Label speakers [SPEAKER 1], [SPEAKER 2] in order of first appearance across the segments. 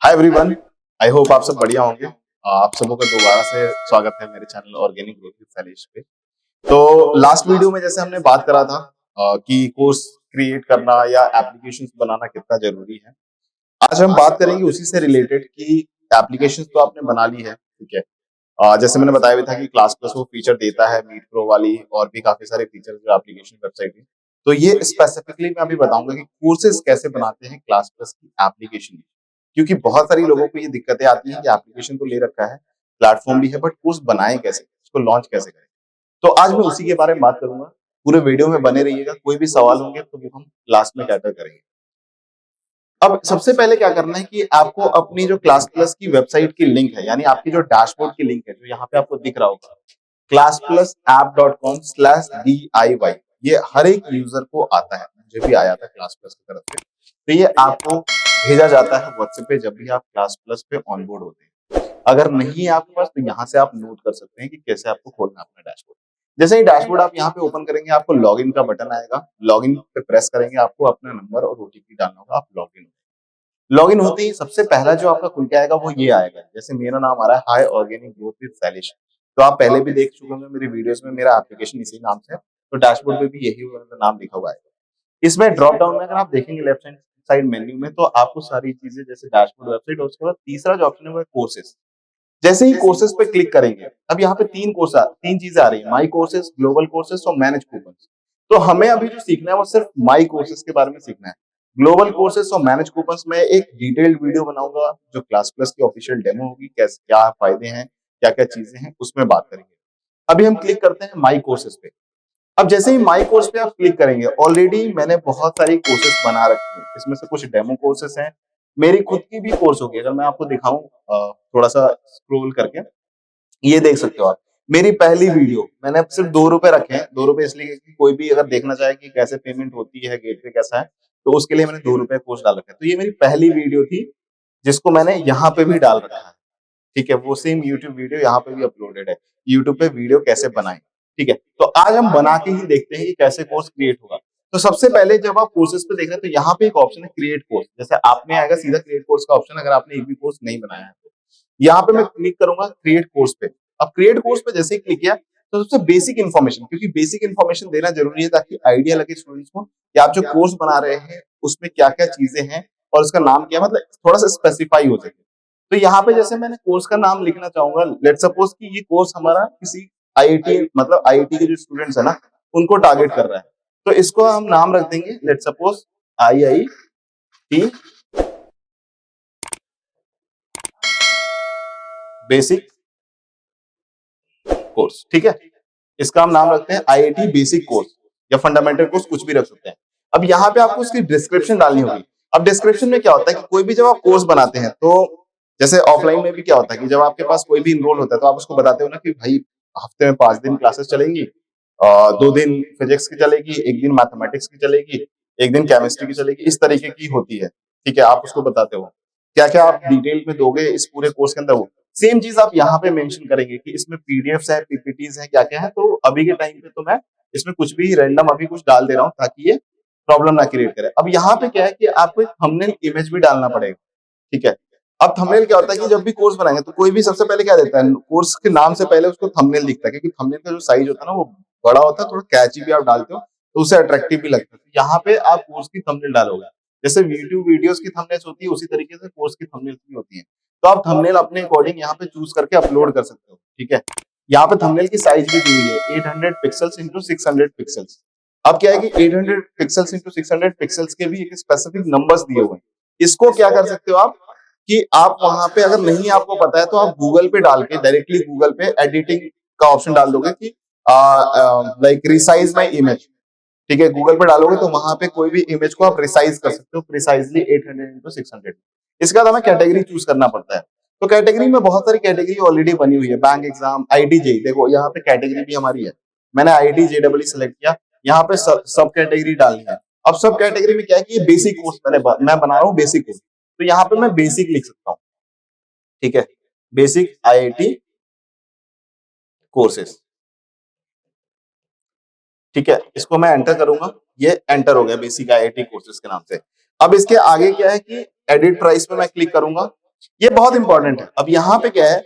[SPEAKER 1] Hi everyone, I hope आप सब बढ़िया होंगे। आप सबों का दोबारा से स्वागत है मेरे channel organic growth with Shailesh पे। तो लास्ट वीडियो में जैसे हमने बात करा था कि कोर्स क्रिएट करना या एप्लीकेशंस बनाना कितना जरूरी है। आज हम बात करेंगे उसी से रिलेटेड कि एप्लीकेशंस तो आपने बना ली है, ठीक है। जैसे मैंने बताया भी था कि क्लास प्लस वो फीचर देता है, मीट प्रो वाली और भी काफी सारे फीचर जो एप्लीकेशन वेबसाइट में। तो ये स्पेसिफिकली मैं अभी बताऊंगा कि कोर्सेज कैसे बनाते हैं क्लास प्लस की एप्लीकेशन, क्योंकि बहुत सारी लोगों को ये दिक्कतें आती हैं कि एप्लीकेशन तो ले रखा है, प्लेटफॉर्म भी है, बट कोर्स बनाएं कैसे, उसको लॉन्च कैसे करें। तो आज मैं उसी के बारे में बात करूंगा। पूरे वीडियो में बने रहिएगा, कोई भी सवाल होंगे तो वो हम लास्ट में कैटर करेंगे। अब सबसे पहले क्या करना है कि आपको अपनी जो क्लास प्लस की वेबसाइट की लिंक है, यानी आपकी जो डैशबोर्ड की लिंक है, जो यहाँ पे आपको दिख रहा होगा classplasapp.com/DIY, ये हर एक यूजर को आता है, मुझे भी आया था क्लास प्लस की तरफ से। तो ये आपको भेजा जाता है व्हाट्सएप पे जब भी आप क्लास प्लस पे ऑनबोर्ड होते हैं। अगर नहीं है आपके पास तो यहाँ से आप नोट कर सकते हैं कि कैसे आपको खोलना है अपना डैशबोर्ड। जैसे ही डैशबोर्ड आप यहाँ पे ओपन करेंगे, आपको लॉगिन का बटन आएगा। लॉगिन पे प्रेस करेंगे, आपको अपना नंबर और ओटीपी डालना होगा, आप लॉगिन होते ही सबसे पहला जो आपका खुल के आएगा वो ये आएगा। जैसे मेरा नाम आ रहा है, हाय ऑर्गेनिक ग्रोथ विद शैलेश। तो आप पहले भी देख चुके होंगे मेरी वीडियोस में, मेरा एप्लीकेशन इसी नाम से है। तो डैशबोर्ड पे भी यही नाम लिखा हुआ है। इसमें ड्रॉप डाउन में अगर आप देखेंगे लेफ्ट हैंड साइड मेन्यू में, तो आपको सारी चीजें जैसे डैशबोर्ड, वेबसाइट और उसके बाद तीसरा जो ऑप्शन है वो है कोर्सेज। जैसे ही कोर्सेज पे क्लिक करेंगे, अब यहाँ पे तीन चीजें आ रही है, माई कोर्सेज, ग्लोबल कोर्सेज और मैनेज कूपन। तो हमें अभी जो सीखना है वो सिर्फ माई कोर्सेज के बारे में सीखना है। ग्लोबल कोर्सेज और मैनेज कूपन में एक डिटेल्ड वीडियो बनाऊंगा, जो क्लास प्लस की ऑफिशियल डेमो होगी, कैसे क्या फायदे हैं, क्या क्या चीजें हैं, उसमें बात करेंगे। अभी हम क्लिक करते हैं माई कोर्सेज पे। अब जैसे ही माई कोर्स पे आप क्लिक करेंगे, ऑलरेडी मैंने बहुत सारी कोर्सेज बना रखी हैं। इसमें से कुछ डेमो कोर्सेज हैं, मेरी खुद की भी कोर्स होगी। अगर मैं आपको दिखाऊं थोड़ा सा स्क्रॉल करके, ये देख सकते हो आप। मेरी पहली वीडियो मैंने अब सिर्फ ₹2 रखे हैं। ₹2 इसलिए कि कोई भी अगर देखना चाहे कि कैसे पेमेंट होती है, गेटवे कैसा है, तो उसके लिए मैंने ₹2 कोर्स डाल रखा है। तो ये मेरी पहली वीडियो थी, जिसको मैंने यहाँ पे भी डाल रखा है। ठीक है, वो सेम यूट्यूब वीडियो यहाँ पे भी अपलोडेड है। यूट्यूब पे वीडियो कैसे बनाएं, ठीक है। तो आज हम बना के ही देखते हैं कि कैसे कोर्स क्रिएट होगा। तो सबसे पहले जब आप कोर्सेज पे देख रहे हैं, तो यहाँ पे एक ऑप्शन है क्रिएट कोर्स। जैसे आप में आएगा सीधा क्रिएट कोर्स का ऑप्शन, अगर आपने एक भी कोर्स नहीं बनाया है तो। यहाँ पे मैं क्लिक करूंगा क्रिएट कोर्स पे। अब क्रिएट कोर्स पे जैसे ही क्लिक किया, तो सबसे बेसिक इन्फॉर्मेशन, क्योंकि बेसिक इन्फॉर्मेशन देना जरूरी है ताकि आइडिया लगे स्टूडेंट्स को कि आप जो कोर्स बना रहे हैं उसमें क्या क्या चीजें हैं और उसका नाम क्या है, मतलब थोड़ा सा स्पेसिफाई हो सके। तो यहाँ पे जैसे मैंने कोर्स का नाम लिखना चाहूंगा, लेट सपोज कि ये कोर्स हमारा किसी आईआईटी, मतलब आईआईटी के जो स्टूडेंट्स है ना, उनको टारगेट कर रहा है। तो इसको हम नाम रख देंगे, let suppose IIT basic course, ठीक है। इसका हम नाम रखते हैं आईआईटी बेसिक कोर्स या फंडामेंटल कोर्स, कुछ भी रख सकते हैं। अब यहाँ पे आपको इसकी डिस्क्रिप्शन डालनी होगी। अब डिस्क्रिप्शन में क्या होता है कि कोई भी जब आप कोर्स बनाते हैं, तो जैसे ऑफलाइन में भी क्या होता है कि जब आपके पास कोई भी इनरोल होता है, तो आप उसको बताते हो ना कि भाई हफ्ते में 5 दिन क्लासेस चलेंगी, 2 दिन फिजिक्स की चलेगी, एक दिन मैथमेटिक्स की चलेगी, एक दिन केमिस्ट्री की चलेगी, इस तरीके की होती है। ठीक है, आप उसको बताते हो क्या क्या आप डिटेल में दोगे इस पूरे कोर्स के अंदर। वो सेम चीज आप यहाँ पे मेंशन करेंगे कि इसमें पीडीएफ्स है, पीपीटीज है, क्या क्या है। तो अभी के टाइम पे तो मैं इसमें कुछ भी रैंडम अभी कुछ डाल दे रहा हूँ ताकि ये प्रॉब्लम ना क्रिएट करे। अब यहाँ पे क्या है कि आपको एक थंबनेल इमेज भी डालना पड़ेगा, ठीक है। अब थंबनेल क्या होता है कि जब भी कोर्स बनाएंगे तो कोई भी सबसे पहले क्या देता है, कोर्स के नाम से पहले उसको थंबनेल दिखता है, क्योंकि थंबनेल का जो साइज होता है ना वो बड़ा होता है, थोड़ा कैची भी आप डालते हो तो उससे अट्रैक्टिव भी लगता है। तो यहाँ पे आप कोर्स की थंबनेल डालोगे, जैसे यूट्यूब वीडियोस की थंबनेल्स होती है उसी तरीके से कोर्स की थंबनेल्स भी होती है। तो आप थंबनेल अपने अकॉर्डिंग यहाँ पे चूज करके अपलोड कर सकते हो, ठीक है। यहाँ पे थंबनेल की साइज भी दी हुई है, 800 पिक्सल्स इंटू 600 पिक्सल्स। अब क्या है कि 800 पिक्सल्स इंटू 600 पिक्सल्स के भी एक स्पेसिफिक नंबर्स दिए हुए हैं। इसको क्या कर सकते हो आप कि आप वहां पे अगर नहीं आपको पता है तो आप गूगल पे डाल के, डायरेक्टली गूगल पे एडिटिंग का ऑप्शन डाल दोगे कि लाइक रिसाइज माई इमेज, ठीक है। गूगल पे डालोगे तो वहां पे कोई भी इमेज को आप रिसाइज कर सकते हो प्रिसाइजली 800 इंटू 600। इसके बाद हमें कैटेगरी चूज करना पड़ता है। तो कैटेगरी में बहुत सारी कैटेगरी ऑलरेडी बनी हुई है, बैंक एग्जाम, आईटी जेई। देखो यहाँ पे कैटेगरी भी हमारी है, मैंने आईटी जेडब्ल्यू सेलेक्ट किया। यहाँ पे सब कैटेगरी डालनी है। अब सब कैटेगरी में क्या है कि ये बेसिक कोर्स मैं बना रहा हूँ बेसिक कोर्स, तो यहाँ पे मैं बेसिक लिख सकता हूँ, ठीक है। बेसिक आईआईटी कोर्सेस, ठीक है। इसको मैं एंटर करूंगा, ये एंटर हो गया बेसिक आईआईटी कोर्सेज के नाम से। अब इसके आगे क्या है कि एडिट प्राइस पे मैं क्लिक करूंगा, ये बहुत इंपॉर्टेंट है। अब यहाँ पे क्या है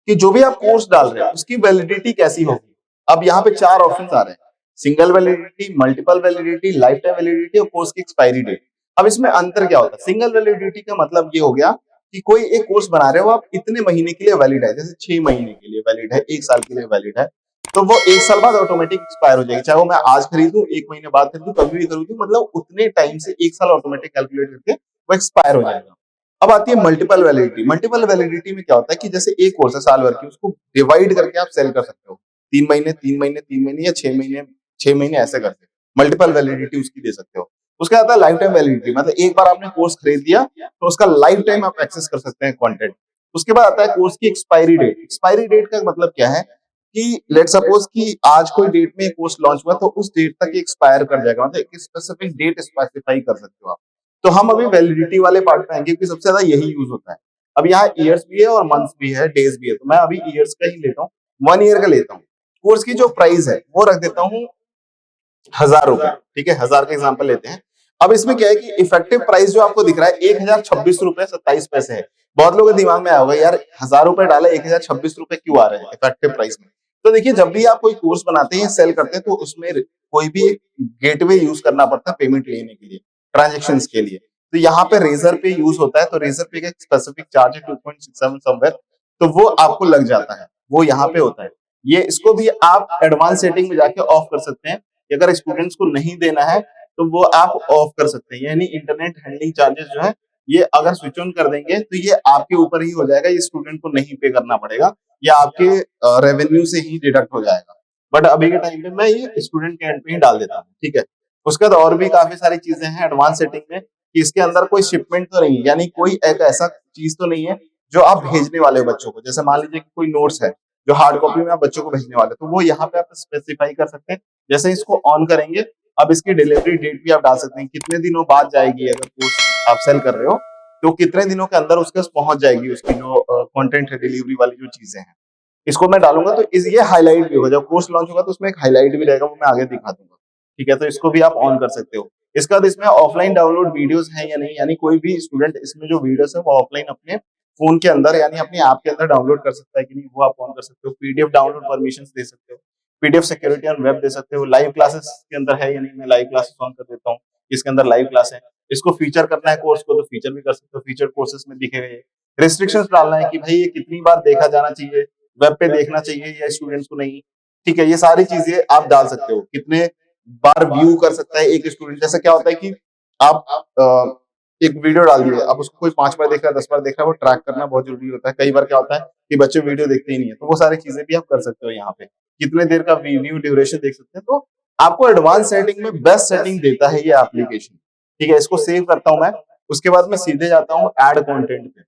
[SPEAKER 1] कि जो भी आप कोर्स डाल रहे हो उसकी वैलिडिटी कैसी होगी। अब यहाँ पे 4 ऑप्शंस आ रहे हैं, single validity, multiple validity, life time validity और कोर्स की एक्सपायरी डेट। अब इसमें अंतर क्या होता है? सिंगल वैलिडिटी का मतलब ये हो गया कि कोई एक कोर्स बना रहे हो आप, इतने महीने के लिए वैलिड है, जैसे 6 महीने के लिए वैलिड है, 1 साल के लिए वैलिड है, तो वो 1 साल बाद ऑटोमेटिक एक्सपायर हो जाएगी। चाहे वो मैं आज खरीदूं, 1 महीने बाद खरीदूं, कभी भी खरीदूं, मतलब उतने टाइम से 1 साल ऑटोमेटिक कैलकुलेट करके वो एक्सपायर हो जाएगा। अब आती है मल्टीपल वैलिडिटी। मल्टीपल वैलिडिटी में क्या होता है कि जैसे एक कोर्स है साल भर की, उसको डिवाइड करके आप सेल कर सकते हो, 3 महीने 3 महीने 3 महीने या 6 महीने 6 महीने ऐसे करके मल्टीपल वैलिडिटी उसकी दे सकते हो। उसका आता है लाइफ टाइम वैलिडिटी, मतलब एक बार आपने कोर्स खरीद लिया तो उसका लाइफ टाइम आप एक्सेस कर सकते हैं कंटेंट। उसके बाद आता है कोर्स की एक्सपायरी डेट। एक्सपायरी डेट का मतलब क्या है कि लेट सपोज कि आज कोई डेट में कोर्स लॉन्च हुआ तो उस डेट तक एक्सपायर कर जाएगा, मतलब एक स्पेसिफिक डेट स्पेसिफाई कर सकते हो आप। तो हम अभी वैलिडिटी वाले पार्ट में आएंगे क्योंकि सबसे ज्यादा यही यूज होता है। अब यहाँ ईयर्स भी है और मंथ्स भी है, डेज भी है, तो मैं अभी ईयर्स का ही लेता हूँ, 1 ईयर का लेता हूँ। कोर्स की जो प्राइस है वो रख देता हूँ 1000 रुपए, ठीक है, 1000 का एग्जाम्पल लेते हैं। अब इसमें क्या है कि इफेक्टिव प्राइस जो आपको दिख रहा है 1026 रुपए 27 पैसे है। बहुत लोगों के दिमाग में आया होगा यार 1000 रुपए डाले 1026 रुपए क्यों आ रहे हैं इफेक्टिव प्राइस में। तो देखिए जब भी आप कोई कोर्स बनाते हैं सेल करते हैं तो उसमें कोई भी एक गेटवे यूज करना पड़ता है पेमेंट लेने के लिए, ट्रांजेक्शन के लिए। तो यहाँ पे रेजर पे यूज होता है, तो रेजर पे का स्पेसिफिक चार्ज है 2.67 समवेयर, तो वो आपको लग जाता है, वो यहाँ पे होता है। ये इसको भी आप एडवांस सेटिंग में जाके ऑफ कर सकते हैं कि अगर स्टूडेंट्स को नहीं देना है तो वो आप ऑफ कर सकते हैं, यानी इंटरनेट हैंडलिंग चार्जेस जो है ये अगर स्विच ऑन कर देंगे तो ये आपके ऊपर ही हो जाएगा, ये स्टूडेंट को नहीं पे करना पड़ेगा, या आपके रेवेन्यू से ही डिडक्ट हो जाएगा। बट अभी के टाइम पे मैं ये स्टूडेंट के एंड पे ही डाल देता हूँ, ठीक है। उसके बाद और भी काफी सारी चीजें हैं एडवांस सेटिंग में कि इसके अंदर कोई शिपमेंट तो नहीं है, यानी कोई एक ऐसा चीज तो नहीं है जो आप भेजने वाले हो बच्चों को। जैसे मान लीजिए कि कोई नोट्स है जो हार्ड कॉपी में आप बच्चों को भेजने वाले, तो वो यहाँ पे आप स्पेसिफाई कर सकते हैं। जैसे इसको ऑन करेंगे, अब इसकी डिलीवरी डेट भी आप डाल सकते हैं, कितने दिनों बाद जाएगी, अगर कोर्स आप सेल कर रहे हो तो कितने दिनों के अंदर उसके पास पहुंच जाएगी उसकी जो कंटेंट है, डिलीवरी वाली जो चीजें हैं। इसको मैं डालूंगा तो इस ये हाईलाइट भी होगा, जब कोर्स लॉन्च होगा तो उसमें एक हाईलाइट भी रहेगा, वो मैं आगे दिखा दूंगा, ठीक है। तो इसको भी आप ऑन कर सकते हो। इसके बाद इसमें ऑफलाइन डाउनलोड वीडियोस हैं या नहीं, यानी कोई भी स्टूडेंट इसमें जो वीडियोस है वो ऑफलाइन अपने फोन के अंदर यानी अपनी ऐप के अंदर डाउनलोड कर सकता है कि नहीं, वो आप ऑन कर सकते हो। पीडीएफ डाउनलोड परमिशन दे सकते हो, पीडीएफ सिक्योरिटी ऑन वेब दे सकते हो। लाइव क्लासेस के अंदर है या नहीं, मैं लाइव क्लासेस ऑन कर देता हूँ, इसके अंदर लाइव क्लास है। इसको फीचर करना है कोर्स को तो फीचर भी कर सकते हो, फीचर कोर्सेज में दिखे गए। रिस्ट्रिक्शंस डालना है कि भाई ये कितनी बार देखा जाना चाहिए, वेब पे देखना चाहिए या स्टूडेंट्स को नहीं, ठीक है। ये सारी चीजें आप डाल सकते हो, कितने बार व्यू कर सकता है एक स्टूडेंट। जैसे क्या होता है कि आप एक वीडियो डाल दिए, अब उसको कोई 5 बार देख रहा है 10 बार देख रहा है, वो ट्रैक करना बहुत जरूरी होता है। कई बार क्या होता है कि बच्चे वीडियो देखते ही नहीं है, तो वो सारी चीजें भी आप कर सकते हो। यहाँ पे कितने देर का वीडियो ड्यूरेशन देख सकते हैं, तो आपको एडवांस सेटिंग में बेस्ट सेटिंग देता है ये एप्लीकेशन, ठीक है। इसको सेव करता हूं मैं, उसके बाद मैं सीधे जाता हूँ एड कंटेंट पे।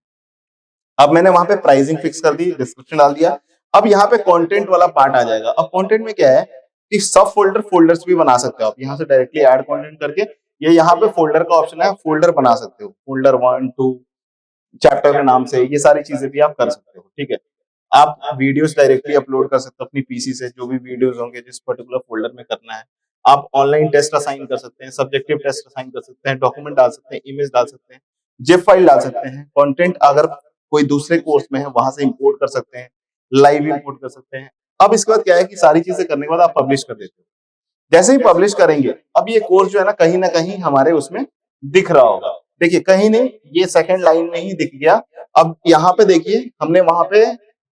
[SPEAKER 1] अब मैंने वहां पे प्राइसिंग फिक्स कर दी, डिस्क्रिप्शन डाल दिया। अब यहाँ पे कंटेंट वाला पार्ट आ जाएगा। अब कंटेंट में क्या है कि सब फोल्डर्स भी बना सकते हो आप यहाँ से डायरेक्टली ऐड कंटेंट करके। ये यहाँ पे फोल्डर का ऑप्शन है, फोल्डर बना सकते हो, फोल्डर 1 2 चैप्टर के नाम से, ये सारी चीजें भी आप कर सकते हो, ठीक है। आप वीडियोस डायरेक्टली अपलोड कर सकते हो अपनी पीसी से, जो भी वीडियोस होंगे जिस पर्टिकुलर फोल्डर में करना है। आप ऑनलाइन टेस्ट असाइन कर सकते हैं, सब्जेक्टिव टेस्ट असाइन कर सकते हैं, डॉक्यूमेंट डाल सकते हैं, इमेज डाल सकते हैं, जिप फाइल डाल सकते हैं, कंटेंट अगर कोई दूसरे कोर्स में है वहां से इंपोर्ट कर सकते हैं, लाइव इंपोर्ट कर सकते हैं। अब इसके बाद क्या है कि सारी चीजें करने के बाद आप पब्लिश कर देते हो। जैसे ही पब्लिश करेंगे, अब ये कोर्स जो है ना कहीं हमारे उसमें दिख रहा होगा। देखिए कहीं नहीं, ये सेकंड लाइन में ही दिख गया। अब यहाँ पे देखिए हमने वहां पे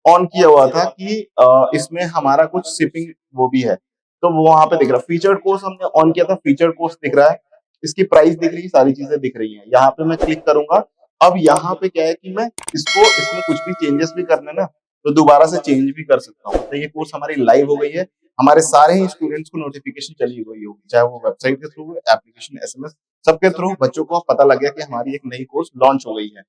[SPEAKER 1] ऑन किया हुआ था कि इसमें हमारा कुछ शिपिंग वो भी है, तो वो वहां पे दिख रहा है। फीचर्ड कोर्स हमने ऑन किया था, फीचर्ड कोर्स दिख रहा है, इसकी प्राइस दिख रही है, सारी चीजें दिख रही है। यहाँ पे मैं क्लिक करूंगा। अब यहाँ पे क्या है कि मैं इसमें कुछ भी चेंजेस भी करने ना तो दोबारा से चेंज भी कर सकता हूँ। तो ये कोर्स हमारी लाइव हो गई है, हमारे सारे ही स्टूडेंट्स को नोटिफिकेशन चली गई होगी, चाहे वो वेबसाइट के थ्रू, एप्लीकेशन, एसएमएस, सबके थ्रू बच्चों को पता लग गया कि हमारी एक नई कोर्स लॉन्च हो गई है।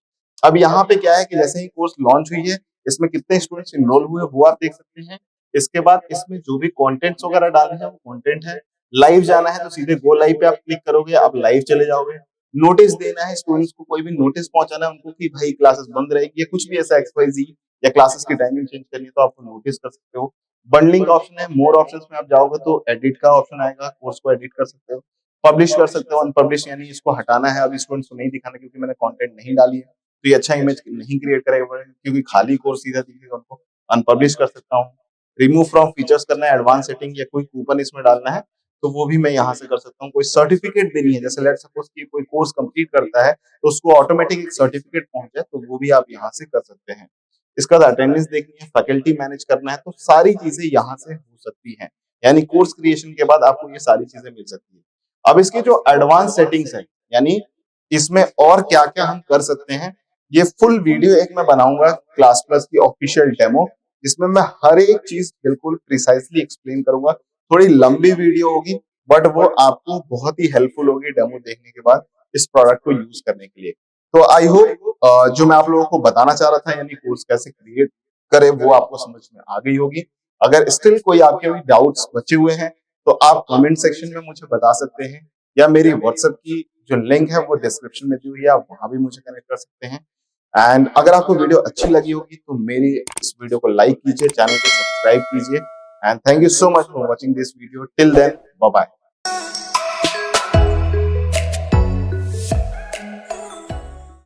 [SPEAKER 1] अब यहाँ पे क्या है कि जैसे ही कोर्स लॉन्च हुई है, इसमें कितने स्टूडेंट्स इनरोल हुए वो आप देख सकते हैं। इसके बाद इसमें जो भी कंटेंट्स वगैरह डाले हैं वो कंटेंट है। लाइव जाना है तो सीधे गो लाइव पे आप क्लिक करोगे, आप लाइव चले जाओगे। नोटिस देना है स्टूडेंट्स को, कोई भी नोटिस पहुंचाना है उनको कि भाई क्लासेस बंद रहेगी या कुछ भी ऐसा XYZ, या क्लासेस की टाइमिंग चेंज करनी है तो आप नोटिस कर सकते हो। बंडलिंग का ऑप्शन है, मोर ऑप्शंस में आप जाओगे तो एडिट का ऑप्शन आएगा, कोर्स को एडिट कर सकते हो, पब्लिश कर सकते हो, अनपब्लिश यानी इसको हटाना है, अब स्टूडेंट्स को नहीं दिखाना क्योंकि मैंने कंटेंट नहीं डाली है तो ये अच्छा इमेज नहीं क्रिएट करेगा क्योंकि खाली कोर्स सीधा दिखेगा उनको। अनपब्लिश कर सकता हूँ। रिमूव फ्रॉम फीचर्स करना है, एडवांस सेटिंग या कोई कूपन इसमें डालना है तो वो भी मैं यहाँ से कर सकता हूँ। कोई सर्टिफिकेट देनी है, जैसे लेट्स सपोज कि कोई कोर्स कंप्लीट करता है तो उसको ऑटोमेटिक एक सर्टिफिकेट पहुंच जाए तो वो भी आप यहाँ से कर सकते हैं। इसका अटेंडेंस देखनी है, फैकल्टी मैनेज करना है, तो सारी चीजें यहाँ से हो सकती हैं। यानी कोर्स क्रिएशन के बाद आपको ये सारी चीजें मिल सकती है। अब इसकी जो एडवांस सेटिंग्स है, यानी इसमें और क्या क्या हम कर सकते हैं, ये फुल वीडियो एक मैं बनाऊंगा क्लास प्लस की ऑफिशियल डेमो, जिसमें मैं हर एक चीज बिल्कुल प्रिसाइसली एक्सप्लेन करूंगा। थोड़ी लंबी वीडियो होगी बट वो आपको बहुत ही हेल्पफुल होगी डेमो देखने के बाद इस प्रोडक्ट को यूज करने के लिए। तो आई होप जो मैं आप लोगों को बताना चाह रहा था, यानी कोर्स कैसे क्रिएट करे, वो आपको समझ में आ गई होगी। अगर स्टिल कोई आपके भी डाउट्स बचे हुए हैं तो आप कमेंट सेक्शन में मुझे बता सकते हैं, या मेरी व्हाट्सएप की जो लिंक है वो डिस्क्रिप्शन में दी हुई है, आप वहां भी मुझे कनेक्ट कर सकते हैं। एंड अगर आपको वीडियो अच्छी लगी होगी तो मेरी इस वीडियो को लाइक कीजिए, चैनल को सब्सक्राइब कीजिए, and thank you so much for watching this video. Till then, bye bye.